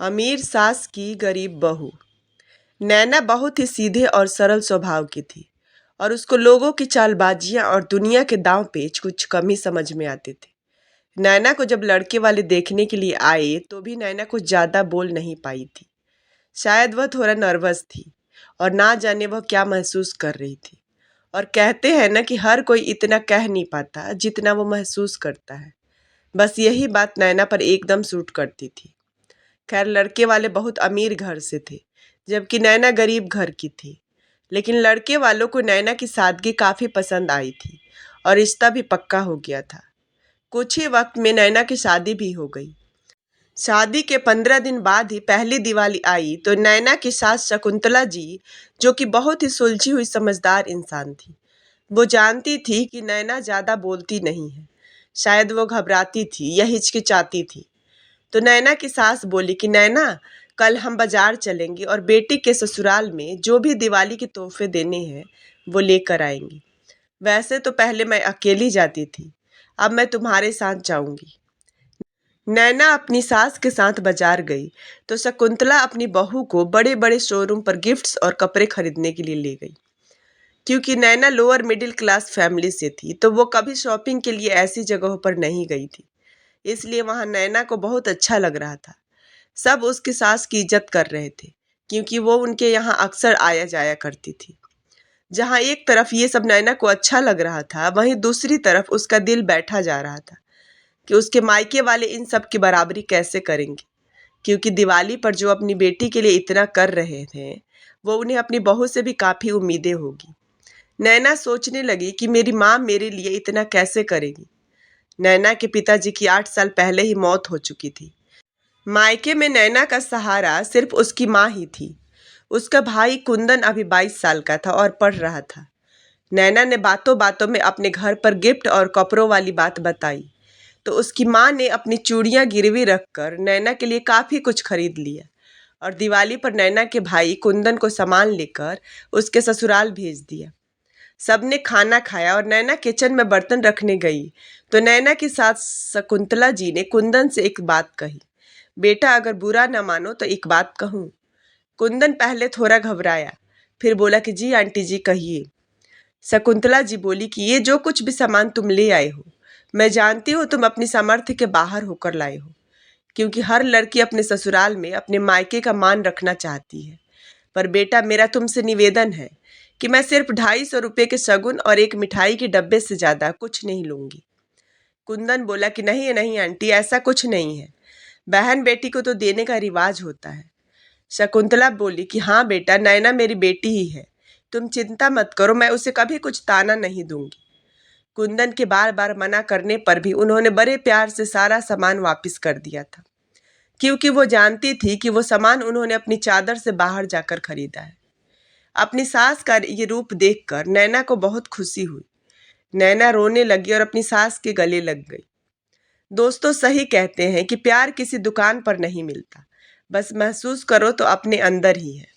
अमीर सास की गरीब बहू। नैना बहुत ही सीधे और सरल स्वभाव की थी और उसको लोगों की चालबाजियां और दुनिया के दांव पेच कुछ कम ही समझ में आते थे। नैना को जब लड़के वाले देखने के लिए आए तो भी नैना कुछ ज्यादा बोल नहीं पाई थी। शायद वह थोड़ा नर्वस थी और ना जाने वह क्या महसूस कर रही थी। और कहते हैं ना कि हर कोई इतना कह नहीं पाता जितना वो महसूस करता है। बस यही बात नैना पर एकदम सूट करती थी। खैर, लड़के वाले बहुत अमीर घर से थे, जबकि नैना गरीब घर की थी। लेकिन लड़के वालों को नैना की सादगी काफ़ी पसंद आई थी और रिश्ता भी पक्का हो गया था। कुछ ही वक्त में नैना की शादी भी हो गई। शादी के 15 दिन बाद ही पहली दिवाली आई तो नैना की सास शकुंतला जी, जो कि बहुत ही सुलझी हुई समझदार इंसान थी, वो जानती थी कि नैना ज़्यादा बोलती नहीं है। शायद वो घबराती थी या हिचकिचाती थी। तो नैना की सास बोली कि नैना, कल हम बाजार चलेंगे और बेटी के ससुराल में जो भी दिवाली के तोहफे देने हैं वो लेकर आएंगी। वैसे तो पहले मैं अकेली जाती थी, अब मैं तुम्हारे साथ जाऊंगी। नैना अपनी सास के साथ बाजार गई तो शकुंतला अपनी बहू को बड़े बड़े शोरूम पर गिफ्ट्स और कपड़े खरीदने के लिए ले गई। क्योंकि नैना लोअर मिडिल क्लास फैमिली से थी तो वो कभी शॉपिंग के लिए ऐसी जगहों पर नहीं गई थी, इसलिए वहां नैना को बहुत अच्छा लग रहा था। सब उसकी सास की इज्जत कर रहे थे क्योंकि वो उनके यहाँ अक्सर आया जाया करती थी। जहाँ एक तरफ ये सब नैना को अच्छा लग रहा था, वहीं दूसरी तरफ उसका दिल बैठा जा रहा था कि उसके मायके वाले इन सब की बराबरी कैसे करेंगे, क्योंकि दिवाली पर जो अपनी बेटी के लिए इतना कर रहे थे वो उन्हें अपनी बहू से भी काफ़ी उम्मीदें होगी। नैना सोचने लगी कि मेरी माँ मेरे लिए इतना कैसे करेगी। नैना के पिताजी की 8 साल पहले ही मौत हो चुकी थी। मायके में नैना का सहारा सिर्फ उसकी माँ ही थी। उसका भाई कुंदन अभी 22 साल का था और पढ़ रहा था। नैना ने बातों बातों में अपने घर पर गिफ्ट और कपड़ों वाली बात बताई तो उसकी माँ ने अपनी चूड़ियाँ गिरवी रखकर नैना के लिए काफ़ी कुछ खरीद लिया और दिवाली पर नैना के भाई कुंदन को सामान लेकर उसके ससुराल भेज दिया। सबने खाना खाया और नैना किचन में बर्तन रखने गई तो नैना की सास शकुंतला जी ने कुंदन से एक बात कही, बेटा अगर बुरा न मानो तो एक बात कहूँ। कुंदन पहले थोड़ा घबराया, फिर बोला कि जी आंटी जी कहिए। शकुंतला जी बोली कि ये जो कुछ भी सामान तुम ले आए हो, मैं जानती हूँ तुम अपनी सामर्थ्य के बाहर होकर लाए हो, क्योंकि हर लड़की अपने ससुराल में अपने मायके का मान रखना चाहती है। पर बेटा, मेरा तुमसे निवेदन है कि मैं सिर्फ 250 रुपये के शगुन और एक मिठाई के डब्बे से ज़्यादा कुछ नहीं लूँगी। कुंदन बोला कि नहीं नहीं आंटी, ऐसा कुछ नहीं है, बहन बेटी को तो देने का रिवाज होता है। शकुंतला बोली कि हाँ बेटा, नैना मेरी बेटी ही है, तुम चिंता मत करो, मैं उसे कभी कुछ ताना नहीं दूंगी। कुंदन के बार बार मना करने पर भी उन्होंने बड़े प्यार से सारा सामान वापस कर दिया था, क्योंकि वो जानती थी कि वो सामान उन्होंने अपनी चादर से बाहर जाकर खरीदा है। अपनी सास का ये रूप देखकर नैना को बहुत खुशी हुई। नैना रोने लगी और अपनी सास के गले लग गई। दोस्तों, सही कहते हैं कि प्यार किसी दुकान पर नहीं मिलता, बस महसूस करो तो अपने अंदर ही है।